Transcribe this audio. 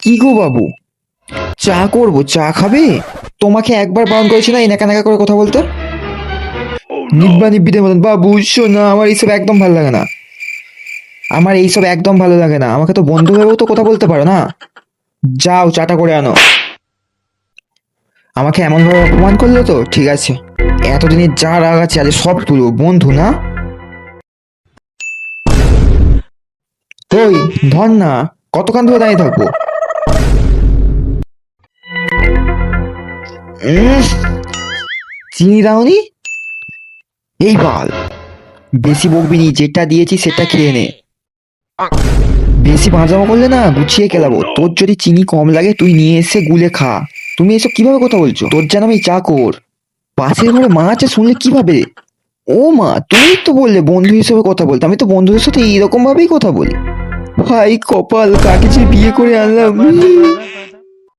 কি গো বাবু, চা করবো? চা খাবে? তোমাকে একবার বারণ করেছি না এই নাকা নাকা করে কথা বলতে? নিব্বা নিব্বিদের মতন বাবু, শোনো, আমার এইসব একদম ভালো লাগে না। আমার এইসব একদম ভালো লাগে না। আমাকে তো বন্ধু ভেবেও তো কথা বলতে পারো না। যাও চাটা করে আনো। আমাকে এমন ভাবে অপমান করলো তো ঠিক আছে, এতদিনের যা রাগ আছে আজ সব তুলবো। বন্ধু না, ওই ধর না, কতক্ষণ ধরে দাঁড়িয়ে থাকবো? উম, চিনি দাওনি? এই বাল, বেশি বকবি নি, যেটা দিয়েছি সেটা খেয়ে নে। বেশি পাঁজামো করলে না গুছিয়ে খেলাবো। তোর যদি চিনি কম লাগে তুই নিয়ে এসে গুলে খা। তুমি এসব কিভাবে কথা বলছো? তোর যেন আমি চাকর। পাশের ঘরে মা আছে শুনলে কি ভাবে? ও মা, তুমি তো বললে বন্ধু হিসেবে কথা বলতে, আমি তো বন্ধুদের সাথে এইরকম ভাবেই কথা বলি। ভাই কপাল, কাকে যে বিয়ে করে আনলাম।